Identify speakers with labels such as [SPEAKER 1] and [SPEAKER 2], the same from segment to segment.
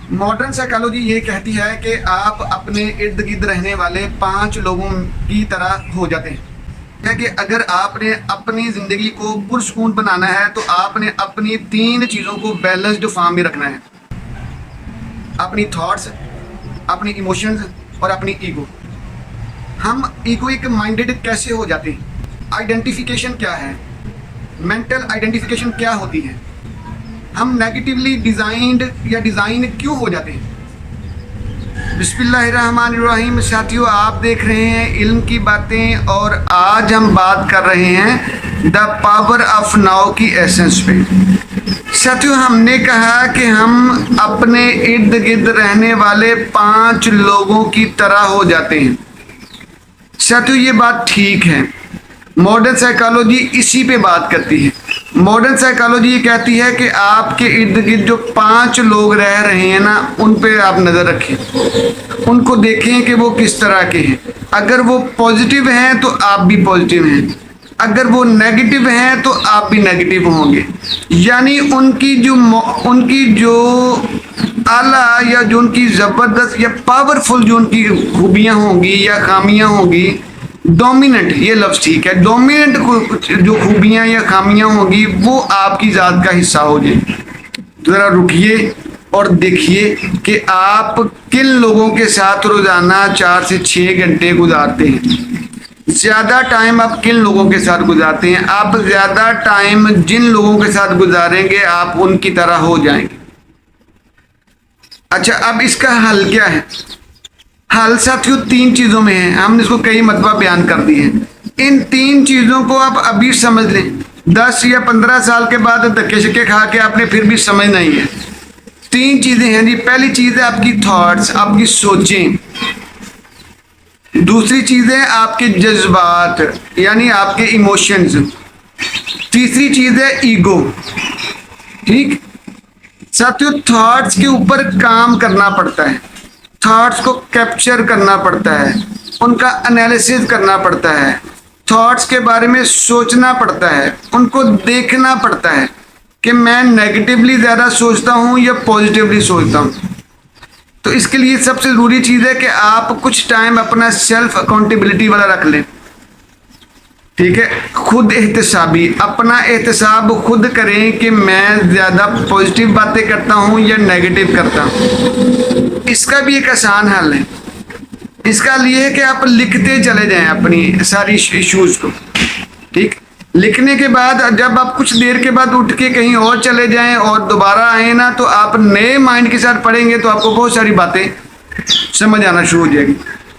[SPEAKER 1] Modern psychology ये कहती है कि आप अपने इर्द गिर्द रहने वाले 5 लोगों की तरह हो जाते हैं। है कि अगर आपने अपनी ज़िंदगी को पुरसकून बनाना है तो आपने अपनी 3 चीज़ों को बैलेंस्ड फॉर्म में रखना है। अपनी थॉट्स, अपनी इमोशंस और अपनी ईगो। हम ईगोइक माइंडेड कैसे हो जाते हैं? आइडेंटिफिकेशन क्या है? मेंटल आइडेंटिफिकेशन क्या होती है? हम नेगेटिवली डिज़ाइंड या डिज़ाइन क्यों हो जाते हैं? बिस्मिल्लाहिर्रहमानिर्रहीम। साथियों, आप देख रहे हैं इल्म की बातें और आज हम बात कर रहे हैं द पावर ऑफ नाउ की एसेंस पे। साथियों, हमने कहा कि हम अपने इर्द गिर्द रहने वाले 5 लोगों की तरह हो जाते हैं। साथियों, ये बात ठीक है। मॉडर्न साइकोलॉजी इसी पे बात करती है। मॉडर्न साइकोलॉजी ये कहती है कि आपके इर्द गिर्द जो 5 लोग रह रहे हैं ना, उन पे आप नज़र रखें, उनको देखें कि वो किस तरह के हैं। अगर वो पॉजिटिव हैं तो आप भी पॉजिटिव हैं, अगर वो नेगेटिव हैं तो आप भी नेगेटिव होंगे। यानी उनकी जो आला या जो उनकी ज़बरदस्त या पावरफुल जो उनकी खूबियाँ होंगी या खामियाँ होंगी, डोमिनेंट, ये लफ्ज़ ठीक है, डोमिनेंट जो खूबियाँ या खामियाँ होंगी वो आपकी ज़ात का हिस्सा हो जाए। ज़रा रुकिए और देखिए कि आप किन लोगों के साथ रोज़ाना 4 से 6 घंटे गुजारते हैं। ज़्यादा टाइम आप किन लोगों के साथ गुजारते हैं? आप ज़्यादा टाइम जिन लोगों के साथ गुजारेंगे आप उनकी तरह हो जाएंगे। अच्छा, अब इसका हल क्या है? हल साथियों 3 चीज़ों में है। हमने इसको कई मरतबा बयान कर दी है। इन 3 चीज़ों को आप अभी समझ लें। 10 या 15 साल के बाद धक्के शक्के खा के आपने फिर भी समझ नहीं है। 3 चीज़ें हैं जी। पहली चीज़ है आपकी थॉट्स, आपकी सोचें। दूसरी चीज़ है आपके जज्बात यानी आपके इमोशंस। तीसरी चीज़ है ईगो। ठीक साथियों, थॉट्स के ऊपर काम करना पड़ता है, थॉट्स को कैप्चर करना पड़ता है, उनका एनालिसिस करना पड़ता है, थॉट्स के बारे में सोचना पड़ता है, उनको देखना पड़ता है कि मैं नेगेटिवली ज़्यादा सोचता हूँ या पॉजिटिवली सोचता हूँ। तो इसके लिए सबसे ज़रूरी चीज़ है कि आप कुछ टाइम अपना सेल्फ अकाउंटेबिलिटी वाला रख लें। ठीक है, खुद एहतसाबी, अपना एहतसाब खुद करें कि मैं ज़्यादा पॉजिटिव बातें करता हूँ या नेगेटिव करता हूँ। इसका भी एक आसान हल है। इसका लिए है कि आप लिखते चले जाएं अपनी सारी इश्यूज़ को। ठीक, लिखने के बाद जब आप कुछ देर के बाद उठ के कहीं और चले जाएं और दोबारा आए ना, तो आप नए माइंड के साथ पढ़ेंगे तो आपको बहुत सारी बातें समझ आना शुरू हो जाएगी।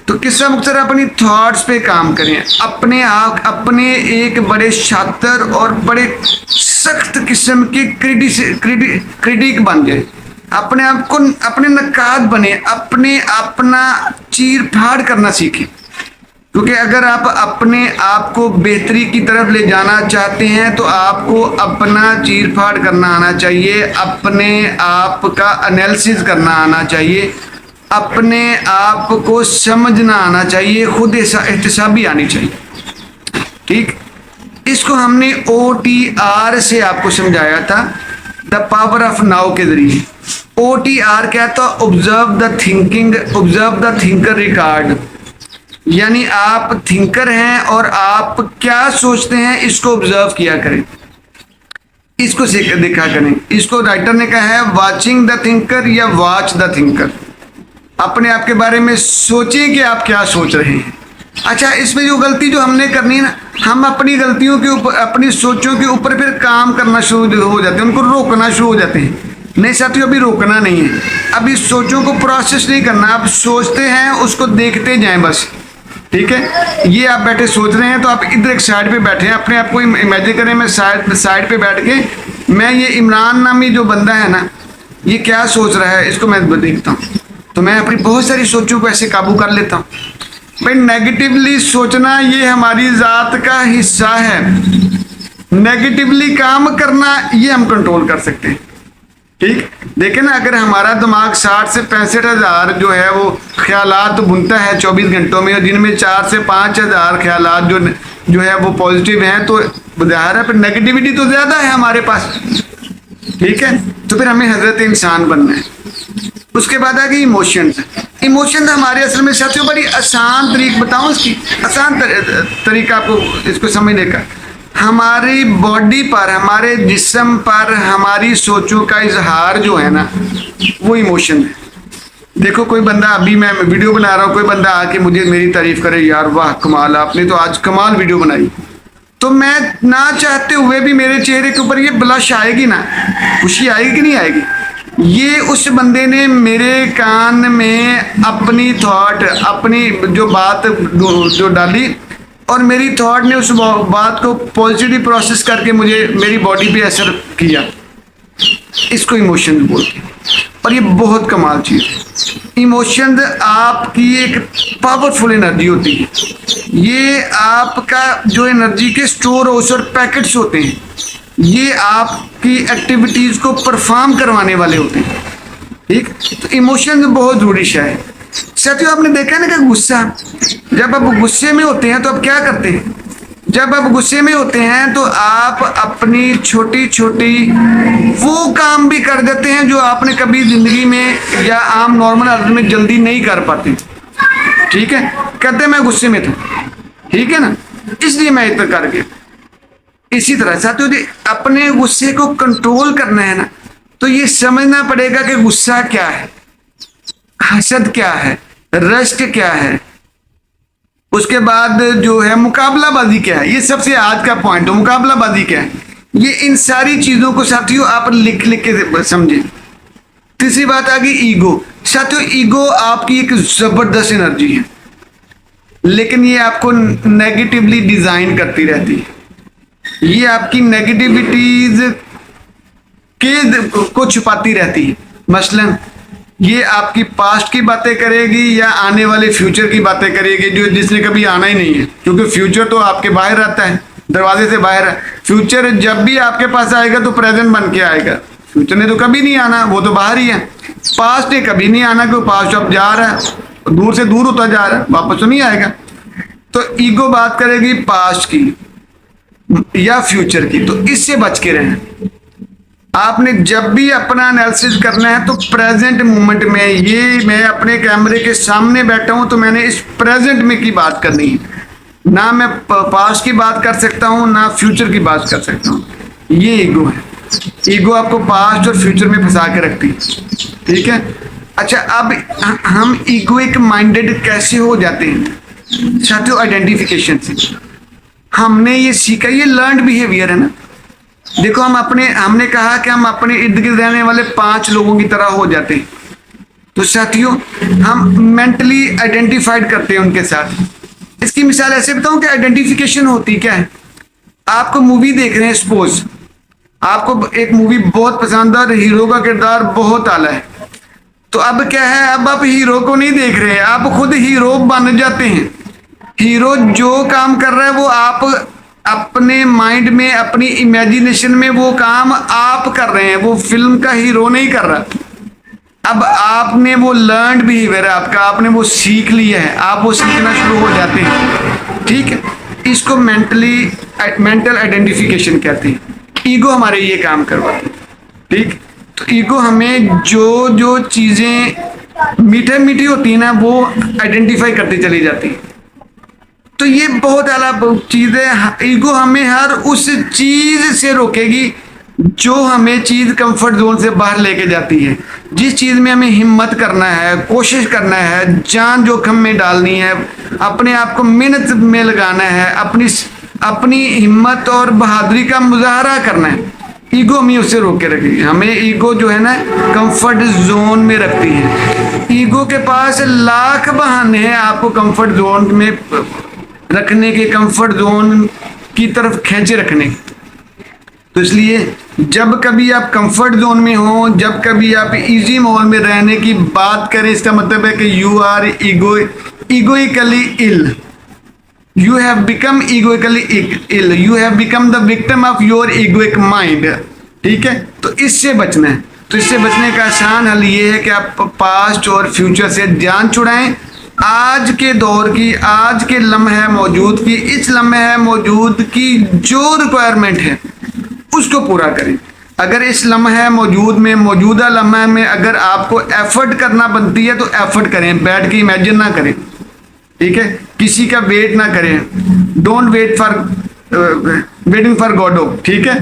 [SPEAKER 1] तो किस्सा मुख्तर अपनी थॉट्स पे काम करें। अपने एक बड़े शातिर और बड़े सख्त किस्म के क्रिटिक बन जाए। अपने आप को अपने नकाद बने, अपना चीर फाड़ करना सीखें। क्योंकि अगर आप अपने आप को बेहतरी की तरफ ले जाना चाहते हैं तो आपको अपना चीर फाड़ करना आना चाहिए, अपने आप का एनालिसिस करना आना चाहिए, अपने आप को समझना आना चाहिए, खुद एहतसाबी आनी चाहिए। ठीक, इसको हमने OTR से आपको समझाया था, द पावर ऑफ नाउ के जरिए। OTR क्या था? Observe the thinking, observe the thinker record. यानी आप थिंकर हैं और आप क्या सोचते हैं इसको ऑब्जर्व किया करें, इसको देखा करें। इसको राइटर ने कहा है वॉचिंग द थिंकर या वॉच द थिंकर। अपने आप के बारे में सोचें कि आप क्या सोच रहे हैं। अच्छा, इसमें जो गलती जो हमने करनी है ना, हम अपनी गलतियों के ऊपर, अपनी सोचों के ऊपर फिर काम करना शुरू हो जाते हैं, उनको रोकना शुरू हो जाते हैं। नहीं साथियों, अभी रोकना नहीं है, अभी सोचों को प्रोसेस नहीं करना। आप सोचते हैं उसको देखते जाएं बस। ठीक है, ये आप बैठे सोच रहे हैं तो आप इधर एक साइड पे बैठे हैं, अपने आप को इमेजिन करें मैं साइड पे बैठ के मैं ये इमरान नामी जो बंदा है ना, ये क्या सोच रहा है इसको मैं देखता हूँ, तो मैं अपनी बहुत सारी सोचों को ऐसे काबू कर लेता हूँ। भाई, नेगेटिवली सोचना ये हमारी ज़ात का हिस्सा है। नेगेटिवली काम करना ये हम कंट्रोल कर सकते हैं। ठीक, देखें ना, अगर हमारा दिमाग 60 से 65 हज़ार जो है वो ख्यालात बुनता है 24 घंटों में, और दिन में 4 से 5 हज़ार ख्यालात जो है वो पॉजिटिव हैं, तो ज़ाहिर है फिर नेगेटिविटी तो ज़्यादा है हमारे पास। ठीक है, तो फिर हमें हजरत इंसान बनना है। उसके बाद आ गई इमोशंस। इमोशन हमारे असल में साथियों बड़ी आसान तरीक बताऊं इसकी, आसान तरीका आपको इसको समझने का। हमारी बॉडी पर, हमारे जिस्म पर हमारी सोचों का इजहार जो है ना, वो इमोशन है। देखो कोई बंदा, अभी मैं वीडियो बना रहा हूँ, कोई बंदा आके मुझे मेरी तारीफ करे, यार वाह कमाल, आपने तो आज कमाल वीडियो बनाई, तो मैं ना चाहते हुए भी मेरे चेहरे के ऊपर ये ब्लश आएगी ना, खुशी आएगी कि नहीं आएगी। ये उस बंदे ने मेरे कान में अपनी थॉट, अपनी जो बात जो डाली, और मेरी थॉट ने उस बात को पॉजिटिव प्रोसेस करके मुझे मेरी बॉडी पे असर किया। इसको इमोशन बोलते हैं। और ये बहुत कमाल चीज़ है। इमोशन आपकी एक पावरफुल एनर्जी होती है। ये आपका जो एनर्जी के स्टोर हाउस और पैकेट्स होते हैं, ये आपकी एक्टिविटीज़ को परफॉर्म करवाने वाले होते हैं। ठीक, तो इमोशन बहुत जरूरी है साथियों। आपने देखा है ना कि गुस्सा, जब आप गुस्से में होते हैं तो आप क्या करते हैं? जब आप गुस्से में होते हैं तो आप अपनी छोटी छोटी वो काम भी कर देते हैं जो आपने कभी जिंदगी में या आम नॉर्मल हालत में जल्दी नहीं कर पाते। ठीक है, कहते मैं गुस्से में था, ठीक है ना, इसलिए मैं इतना करके। इसी तरह साथियों जी, अपने गुस्से को कंट्रोल करना है ना, तो ये समझना पड़ेगा कि गुस्सा क्या है, हसद क्या है, रश्क क्या है, उसके बाद जो है मुकाबलाबाजी क्या है। ये सबसे आज का पॉइंट है, मुकाबलाबाजी क्या है। ये इन सारी चीजों को साथियों आप लिख लिख के समझे। तीसरी बात आ गई ईगो। साथियों ईगो आपकी एक जबरदस्त एनर्जी है, लेकिन ये आपको नेगेटिवली डिजाइन करती रहती है। ये आपकी नेगेटिविटीज को छुपाती रहती है। मसलन ये आपकी पास्ट की बातें करेगी या आने वाले फ्यूचर की बातें करेगी, जो जिसने कभी आना ही नहीं है, क्योंकि फ्यूचर तो आपके बाहर रहता है, दरवाजे से बाहर है। फ्यूचर जब भी आपके पास आएगा तो प्रेजेंट बन के आएगा। फ्यूचर ने तो कभी नहीं आना, वो तो बाहर ही है। पास्ट ने कभी नहीं आना, क्योंकि पास्ट अब जा रहा है, दूर से दूर होता जा रहा है, वापस तो नहीं आएगा। तो ईगो बात करेगी पास्ट की या फ्यूचर की, तो इससे बच के रहें। आपने जब भी अपना एनालिसिस करना है तो प्रेजेंट मोमेंट में, ये मैं अपने कैमरे के सामने बैठा हूं तो मैंने इस प्रेजेंट में की बात करनी है, ना मैं पास्ट की बात कर सकता हूं ना फ्यूचर की बात कर सकता हूं। ये ईगो है। ईगो आपको पास्ट और फ्यूचर में फंसा के रखती है। ठीक है, अच्छा अब हम ईगोइक माइंडेड कैसे हो जाते हैं साथियों? आइडेंटिफिकेशन से हमने ये सीखा, ये लर्नड बिहेवियर है ना। देखो हमने कहा कि हम अपने इर्द गिर्द रहने वाले 5 लोगों की तरह हो जाते हैं। तो साथियों हम मेंटली आइडेंटिफाइड करते हैं उनके साथ। इसकी मिसाल ऐसे बताऊं कि आइडेंटिफिकेशन होती क्या है। आपको मूवी देख रहे हैं, सपोज आपको एक मूवी बहुत पसंद है और हीरो का किरदार बहुत आला है, तो अब क्या है, अब आप हीरो को नहीं देख रहे हैं, आप खुद हीरो बन जाते हैं। हीरो जो काम कर रहा है वो आप अपने माइंड में, अपनी इमेजिनेशन में वो काम आप कर रहे हैं, वो फिल्म का हीरो नहीं कर रहा। अब आपने वो लर्नड बिहेवियर है आपका, आपने वो सीख लिया है, आप वो सीखना शुरू हो जाते हैं। ठीक है, इसको मेंटल आइडेंटिफिकेशन कहते हैं। ईगो हमारे ये काम करवाती है। ठीक, तो ईगो हमें जो जो चीजें मीठे मीठी होती है ना, वो आइडेंटिफाई करती चली जाती है। तो ये बहुत आला चीज है। ईगो हमें हर उस चीज से रोकेगी जो हमें चीज कंफर्ट जोन से बाहर लेके जाती है। जिस चीज में हमें हिम्मत करना है, कोशिश करना है, जान जोखिम में डालनी है, अपने आप को मेहनत में लगाना है, अपनी हिम्मत और बहादुरी का मुजाहरा करना है, ईगो हमें उससे रोक के रखेगी। हमें ईगो जो है ना कंफर्ट जोन में रखती है। ईगो के पास लाख बहाने हैं आपको कंफर्ट जोन में रखने के, कंफर्ट जोन की तरफ खींचे रखने के। तो इसलिए जब कभी आप कंफर्ट जोन में हो, जब कभी आप इजी माहौल में रहने की बात करें, इसका मतलब है कि you are egoically ill, you have become egoically ill, you have become the victim of your egoic mind. ठीक है, तो इससे बचना है। तो इससे बचने का आसान हल ये है कि आप पास्ट और फ्यूचर से जान छुड़ाएं। आज के दौर की, आज के लम्हे मौजूद की, इस लम्हे मौजूद की जो रिक्वायरमेंट है उसको पूरा करें। अगर इस लम्हे मौजूदा लम्हे में अगर आपको एफर्ट करना बनती है तो एफर्ट करें, बैठ के इमेजिन ना करें, ठीक है। किसी का वेट ना करें, don't wait for waiting for Godot, ठीक है।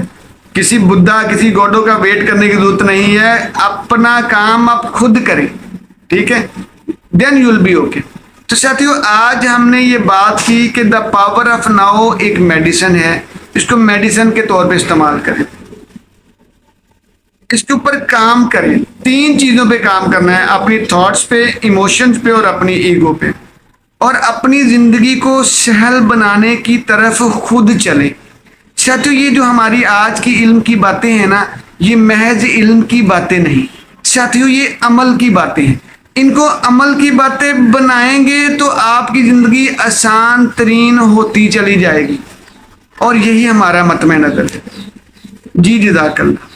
[SPEAKER 1] किसी बुद्धा किसी गॉडो का वेट करने की जरूरत नहीं है, अपना काम आप खुद करें, ठीक है, then you will be okay. तो साथियों आज हमने ये बात की कि द पावर ऑफ नाउ एक मेडिसिन है, इसको मेडिसिन के तौर पे इस्तेमाल करें, इसके ऊपर काम करें। 3 चीजों पे काम करना है, अपनी थॉट्स पे, इमोशंस पे और अपनी ईगो पे, और अपनी जिंदगी को सहल बनाने की तरफ खुद चलें। साथियों ये जो हमारी आज की इल्म की बातें हैं ना, ये महज इल्म की बातें नहीं साथियों, ये अमल की बातें हैं। इनको अमल की बातें बनाएंगे तो आपकी जिंदगी आसान तरीन होती चली जाएगी, और यही हमारा मतमे नजर है। जी जज़ाकल्लाह।